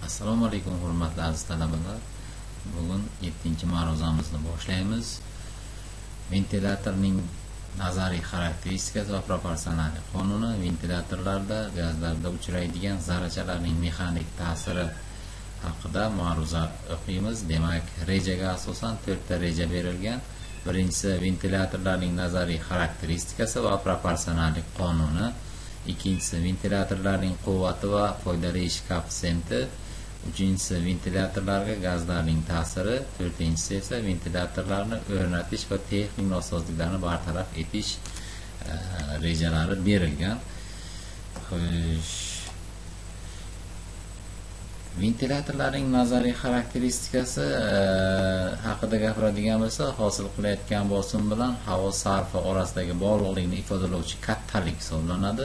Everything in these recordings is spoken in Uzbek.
Assalomu alaykum hurmatli aziz talabalar. Bugun 7-ma'ruzamizni boshlaymiz. Ventilyatorning nazariy xarakteristikasi va proporsionallik qonuni. Ventilyatorlarda gazlarda uchraydigan zarrachalarning mexanik ta'siri haqida ma'ruza o'qiymiz. Demak, rejaga asosan 4 ta reja berilgan. Birinchisi ventilyatorlarning nazariy xarakteristikasi va proporsionallik qonuni. Ikkinchisi ventilyatorlarning quvvati va foydali ish koeffitsiyenti. Uchinchisi ventilyatorlarga gazlarning ta'siri. To'rtinchisi esa ventilyatorlarni o'rnatish va texnik nosozliklarni bartaraf etish rejalari berilgan. Xo'sh, ventilyatorlarning nazariy xarakteristikasi haqida gapiradigan bo'lsa, hosil qilayotgan bosim bilan havo sarfi orasidagi bog'liqlikni ifodalovchi kattalik hisoblanadi.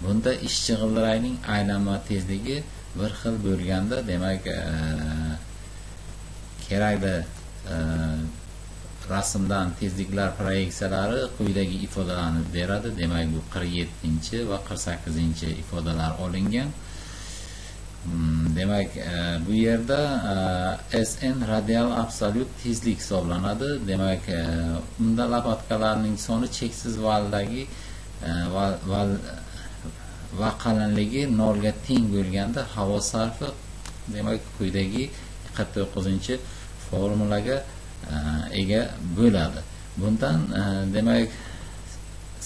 Bunda ishchi g'ildirakning aylanma tezligi bir xil bo'lganda, demak, kerakli rasmdan tezliklar proyeksiyalari quyidagi ifodalarni beradi. Demak, bu 47 va 48 ifodalar olingan. Demak, bu yerda Sn radial absolyut tezlik hisoblanadi. Demak, unda lapatkalarning soni cheksiz valdagi va qalinligi 0 ga teng bo'lganda havo sarfi, demak, quyidagi 49-formulaga ega bo'ladi. Bundan demak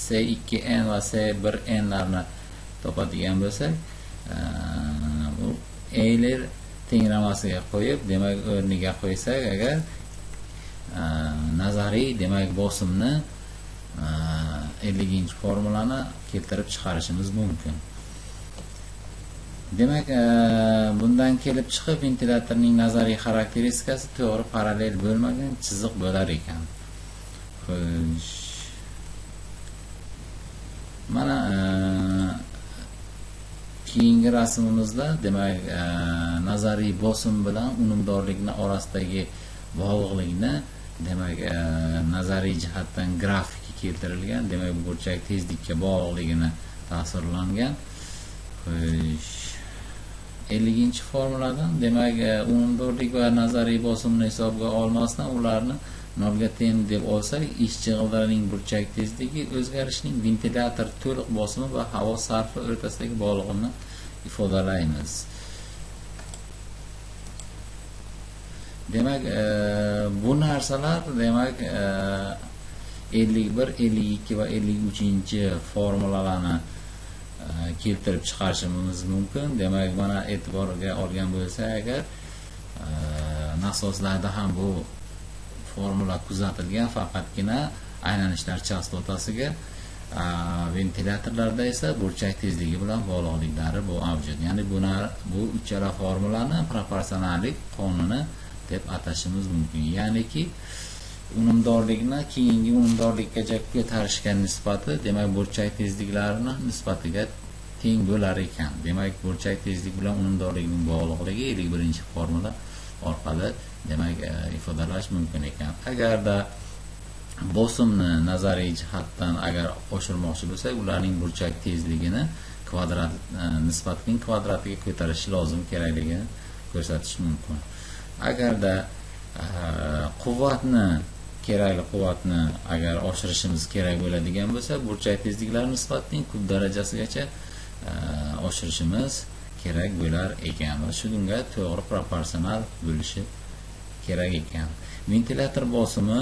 C2n va C1n larni topadigan bo'lsak, bu Euler tenglamasiga qo'yib, demak, o'rniga qo'ysak agar nazariy, demak, bosimni 50-formulani keltirib chiqarishimiz mumkin. Demak, bundan kelib chiqib ventilyatorning nazariy xarakteristikasi to'g'ri parallel bo'lmagan chiziq bo'lar ekan. Xo'sh, mana keyingi rasmimizda, demak, nazariy bosim bilan unumdorlikni orasidagi bog'liqlikni, demak, nazariy jihatdan grafik keltirilgan. Demak, burchak tezlikka bog'liqligini tasvirlangan. Xo'sh, 50-formuladan, demak, unumdorlik va nazariy bosimni hisobga olmasdan ularni 0 ga teng deb olsak, ishchi g'ildiraning burchak tezligi o'zgarishning ventilyator to'liq bosimi va havo sarfi o'rtasidagi bog'liqlikni ifodalaymiz. Demak, bu narsalar, demak, 51, 52 va 53-formulalarni keltirib chiqarishimiz mumkin. Demak, mana e'tiborga olgan bo'lsak agar, nasoslarda ham bu formula kuzatilgan, faqatgina aylanishlar chastotasiga, ventilyatorlarda esa burchak tezligi bilan bog'liqliklari bu mavjud. Ya'ni bu uchala formulani proporsionallik qonuni deb atashimiz mumkin. Ya'niki unumdorlikni keyingi unumdorlikkacha ko'tarishga nisbati, demak, burchak tezliklarini nisbatiga teng bo'lar ekan. Demak, burchak tezlik bilan unumdorlikning bog'liqligi 51-formula orqali, demak, ifodalash mumkin ekan. Agarda bosimni nazariy jihatdan agar oshirmoqchi bo'lsak, ularning burchak tezligini kvadrat nisbatining kvadratiga ko'tarish lozim kerakligini ko'rsatish mumkin. Agarda kerakli quvvatni agar oshirishimiz kerak bo'ladigan bo'lsa, burchak tezliklari nisbatining kub darajasigacha oshirishimiz kerak bo'lar ekan. Va shunga to'g'ri proporsional bo'lishi kerak ekan. Ventilyator bosimi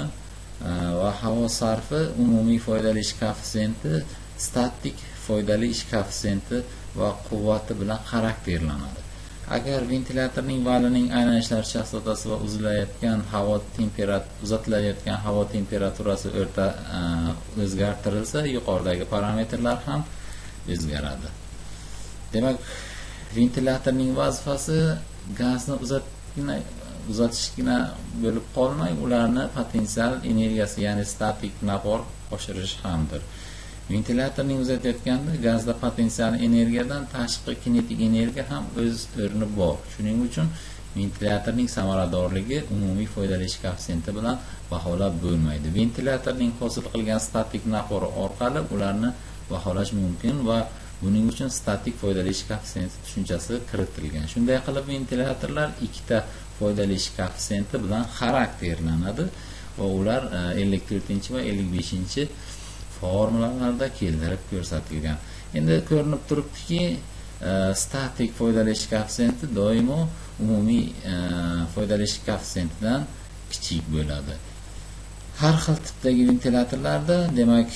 va havo sarfi umumiy foydali ish koeffitsiyenti, statik foydali ish koeffitsiyenti va quvvati bilan xarakterlanadi. Agar ventilyatorning valining aylanishlar chastotasi va uzatilayotgan havo temperaturasi o'zgartirilsa, yuqoridagi parametrlar ham o'zgaradi. Demak, ventilyatorning vazifasi gazni uzatishgina bo'lib qolmay, ularni potensial energiyasi, ya'ni statik napor oshirish hamdir. Ventilyatorning uzatayotganda gazda potensial energiyadan tashqi kinetik energiya ham o'z o'rni bor. Shuning uchun ventilyatorning samaradorligi umumiy foydali ish koeffitsiyenti bilan baholab bo'lmaydi. Ventilyatorning hosil qilgan statik napori orqali ularni baholash mumkin va Buning uchun statik foydali ish koeffitsiyenti tushunchasi kiritilgan. Shunday qilib ventilyatorlar ikkita foydali ish koeffitsiyenti bilan xarakterlanadi va ular 54 va 55 formulalarda keltirib ko'rsatilgan. Endi ko'rinib turibdiki, statik foydali ish koeffitsiyenti doimo umumiy foydali ish koeffitsiyentidan kichik bo'ladi. Har xil tipdagi ventilyatorlarda, demak,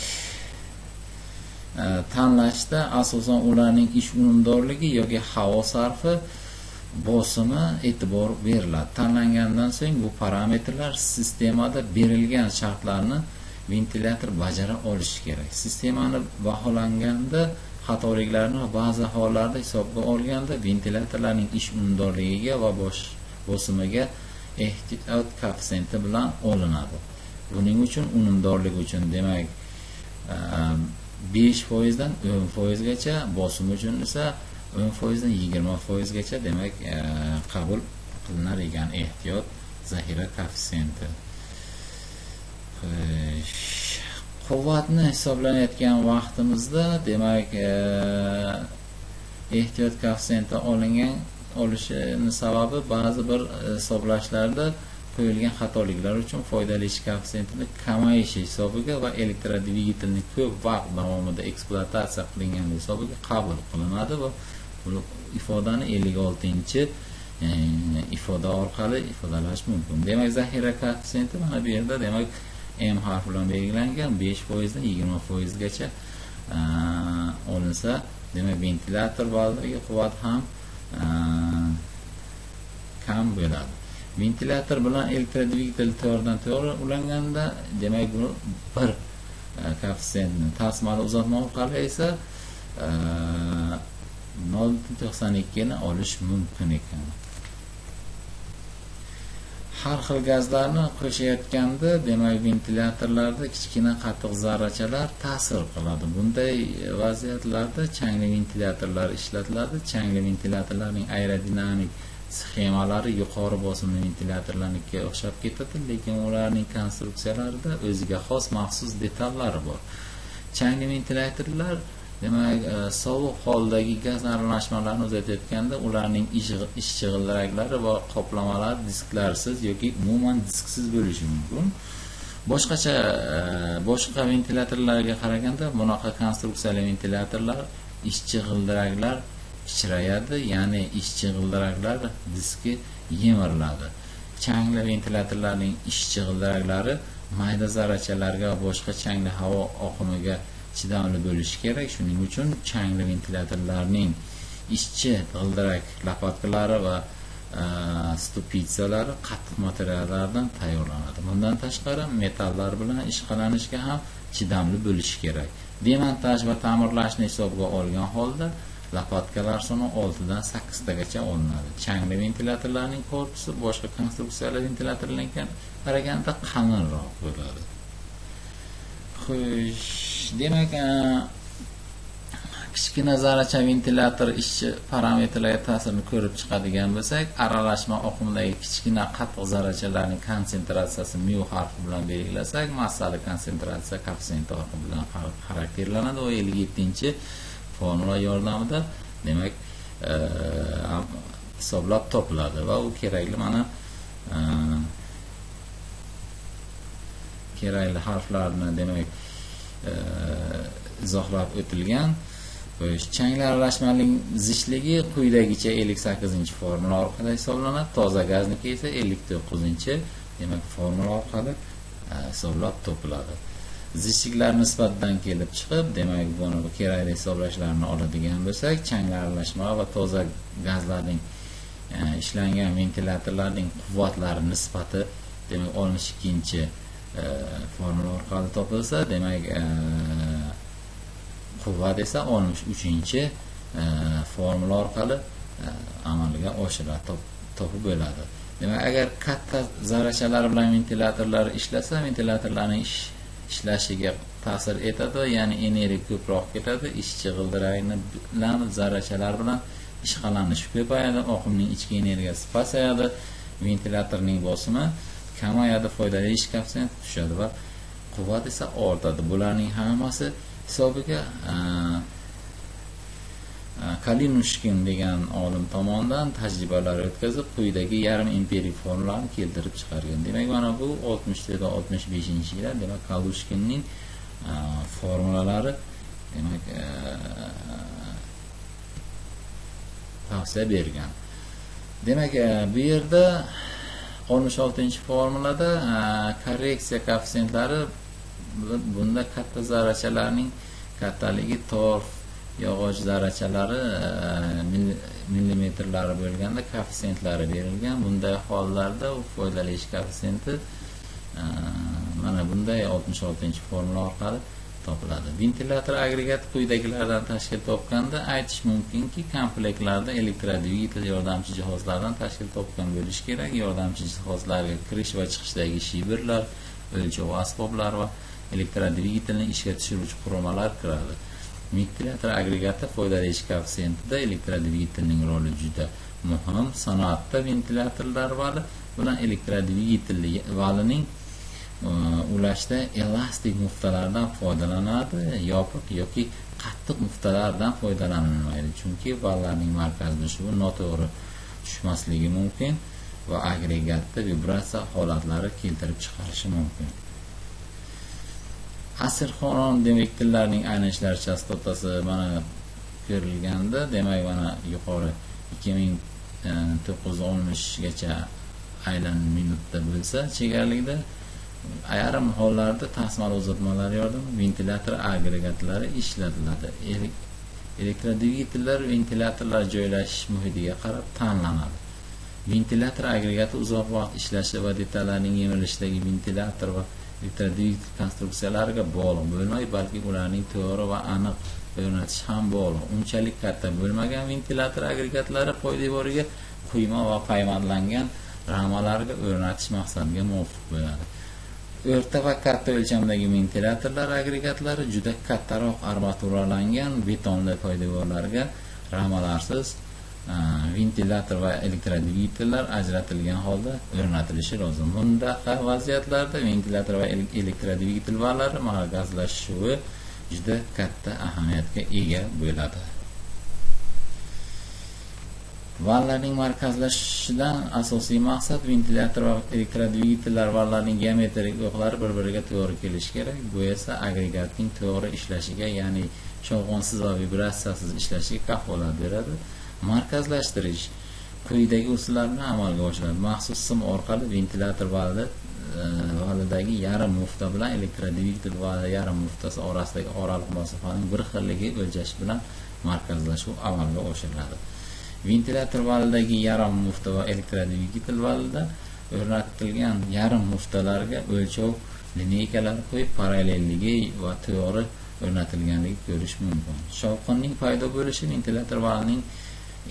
tanlashda asosan ularning ish unumdorligi yoki havo sarfi bosimi e'tibor beriladi. Tanlangandan so'ng bu parametrlar sistemada berilgan shartlarni ventilyator bajara olishi kerak. Sistemani baholanganda xatoliklarni ba'zi hollarda hisobga olganda ventilyatorlarning ish unumdorligiga va bosimiga ehtiyot koeffitsiyenti bilan olinadi. Buning uchun unumdorlik uchun, demak, 5% dan 10% gacha, bosim uchun esa 10% dan 20% gacha, demak, qabul qilinar ekan ehtiyot zaxira koeffitsiyenti. Quvvatni hisoblanayotgan vaqtimizda, demak, ehtiyot koeffitsiyenti olishini sababi ba'zi bir hisoblashlarda qo'yilgan xatoliklar uchun foydali ish koeffitsiyentini kamayishi hisobiga va elektrodvigatelning ko'p vaqt davomida ekspluatatsiya qilingan hisobiga qabul qilinadi va bu ifodani 56 ifoda orqali ifodalash mumkin. Demak, zaxira koeffitsiyenti mana bu yerda, demak, M harfi bilan belgilangan 5% dan 20% gacha olinsa, demak, ventilyator bazalariga quvvat ham kam bo'ladi. Ventilyator bilan elektrodvigatel to'g'ridan-to'g'ri ulanganda, demak, bu bir koeffitsiyentni tasmani uzatma orqali esa 0.92 ni olish mumkin ekan. Har xil gazlarni qo'shayotganda, demak, ventilyatorlarda kichkina qattiq zarrachalar ta'sir qiladi. Bunday vaziyatlarda changli ventilyatorlar ishlatiladi. Changli ventilyatorlarning aerodinamik sxemalari yuqori bosimli ventilyatorlarnikiga o'xshab ketadi, lekin ularning konstruksiyalarida o'ziga xos maxsus detallari bor. Changli ventilyatorlar, demak, sovuq holdagi gaz aralashmalarini uzatayotganda ularning ish chig'ildiraklari va qoplamalari disklarsiz yoki umuman disksiz bo'lishi mumkin. Boshqa ventilyatorlarga qaraganda bunaqa konstruksiyali ventilyatorlar ishchi g'ildiraklar kichrayadi, ya'ni ishchi g'ildiraklar diski yemiriladi. Changli ventilyatorlarning ishchi g'ildiraklari mayda zarrachalarga va boshqa changli havo oqimiga chidamli bo'lishi kerak. Shuning uchun changli ventilyatorlarning ishchi g'ildirak lapatkalari va stupitsalari qattiq materiallardan tayyorlanadi. Bundan tashqari metallar bilan ishqalanishga ham chidamli bo'lishi kerak. Demontaj va ta'mirlashni hisobga olgan holda lapatkalar soni 6 dan 8 tagacha olinadi. Changli ventilyatorlarning korpusi boshqa konstruksiyali ventilyatorlarga qaraganda qalinroq bo'ladi. Xo'sh, demak, kichkina zarracha ventilyator ishchi parametrlarga ta'sirini ko'rib chiqadigan bo'lsak, aralashma oqimidagi kichkina qattiq zarrachalarning konsentratsiyasi mu harfi bilan belgilasak, massali konsentratsiya koeffitsiyenti orqali bilan xarakterlanadi va 57 formula yordamida, demak, hisoblab topiladi va u kerakli mana kerakli harflarni, demak, izohlab o'tilgan. Changli aralashmaning zichligi quyidagicha 58-formula orqali hisoblanadi. Toza gazniki esa 59, demak, formula orqali hisoblab topiladi. Zichliklar nisbatidan kelib chiqib, demak, buni kerakli hisoblashlarni oladigan bo'lsak, changli aralashma va toza gazlarning ishlangan ventilyatorlarning quvvatlari nisbati, demak, 62 formula orqali topilsa, demak, quvvat esa 63 formula orqali amalga oshiradi, topib bo'ladi. Demak, agar katta zarrachalar bilan ventilyatorlar ishlasa, ventilyatorlarning ishlashiga ta'sir etadi, ya'ni energiya ko'proq ketadi, ishchi g'ildirakni bilan zarrachalar bilan ishqalanish ko'payadi, oqimning ichki energiyasi pasayadi, ventilyatorning bosimi kamayadi, foydali ish koeffitsiyenti tushadi va quvvat esa ortadi. Bularning hammasi hisobiga Kalinushkin degan olim tomonidan tajribalar o'tkazib, quyidagi yarim empirik formulani keltirib chiqargan. Demak, mana bu 60 va 65-yillar, demak, Kalushkinning formulalari, demak, tavsiya bergan. Demak, bu yerda 66-formulada korreksiya koeffitsentlari, bunda katta zarrachalarning kattaligi torf yog'och zarrachalari millimetrlari bo'lganda koeffitsentlari berilgan. Bunday hollarda u foydalanish koeffitsenti mana bunday 66-formula orqali topiladi. Ventilyator agregati quyidagilardan tashkil topganda aytish mumkinki, komplektlarda elektrodvigatel yordamchi jihozlardan tashkil topgan bo'lishi kerak. Yordamchi jihozlarga kirish va chiqishdagi shiberlar, o'lchov asboblar va elektrodvigatelni ishga tushiruvchi qurilmalar kiradi. Ventilyator agregati foydalanish koeffitsentida elektrodvigatelning roli juda muhim. Sanoatda ventilyatorlar vali bilan elektrodvigatel valining ulashda elastik muftalardan foydalanadi, yopiq yoki qattiq muftalardan foydalanilmaydi. Chunki vallarning markazlashuvi noto'g'ri tushmasligi mumkin va agregatda vibratsiya holatlari keltirib chiqarishi mumkin. Asirxonon detektorlarning aylanishlar chastotasi mana ko'rilganda, demak, mana yuqori 2960 gacha aylan minutda bo'lsa, chegaralikda ayrim hollarda tasmal uzatmalar yordamida ventilyator agregatlari ishlatiladi. Elektrodvigatellar ventilyatorlar joylashish muhitiga qarab tanlanadi. Ventilyator agregati uzoq vaqt ishlashi va detallarning yemirishidagi ventilyator va elektrodvigatel konstruksiyalariga bog'liq bo'lmaydi, balki ularning to'g'ri va aniq o'rnatish ham bog'liq. Unchalik katta bo'lmagan ventilyator agregatlari poydevoriga quyma va payvandlangan ramalarga o'rnatish maqsadiga muvofiq bo'ladi. O'rta va katta o'lchamdagi ventilyatorlar agregatlari juda kattaroq armaturalangan betonli poydevorlarga ramalarsiz ventilyator va elektrodvigatellar ajratilgan holda o'rnatilishi lozim. Bundaqa vaziyatlarda ventilyator va elektrodvigatel vallari markazlashuvi juda katta ahamiyatga ega bo'ladi. Vallarning markazlashishidan asosiy maqsad ventilyator va elektrodvigatellar vallarning geometrik o'qlari bir-biriga to'g'ri kelishi kerak. Bu esa agregatning to'g'ri ishlashiga, ya'ni shovqinsiz va vibratsiyasiz ishlashiga kafolat beradi. Markazlashtirish quyidagi usullar bilan amalga oshiriladi. Maxsus sim orqali ventilyator validagi yarim mufta bilan elektrodvigatel vali yarim muftasi orasidagi oraliq masofaning bir xilligi o'lchash bilan markazlashuv amalga oshiriladi. Ventilyator validagi yarim mufta va elektrodvigatel valida o'rnatilgan yarim muftalarga o'lchov lineykalari qo'yib, parallelligi va to'g'ri o'rnatilganligi ko'rish mumkin. Shovqinning paydo bo'lishi ventilyator valining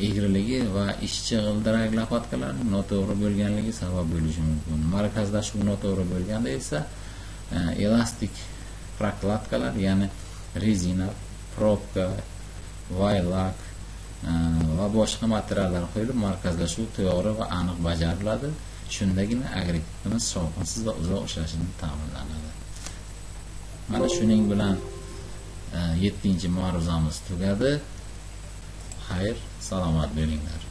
egriligi va ishchi g'ildirak lopatkalarining noto'g'ri bo'lganligi sabab bo'lishi mumkin. Markazlashuv noto'g'ri bo'lganda esa elastik prokladkalar, ya'ni rezina, probka, vaylak va boshqa materiallar qo'yilib markazlashuv to'g'ri va aniq bajariladi. Shundagina agregatimiz shovqinsiz va uzoq ishlashini ta'minlanadi. Mana shuning bilan 7-ma'ruzamiz tugadi. Xayr, salomat bo'linglar.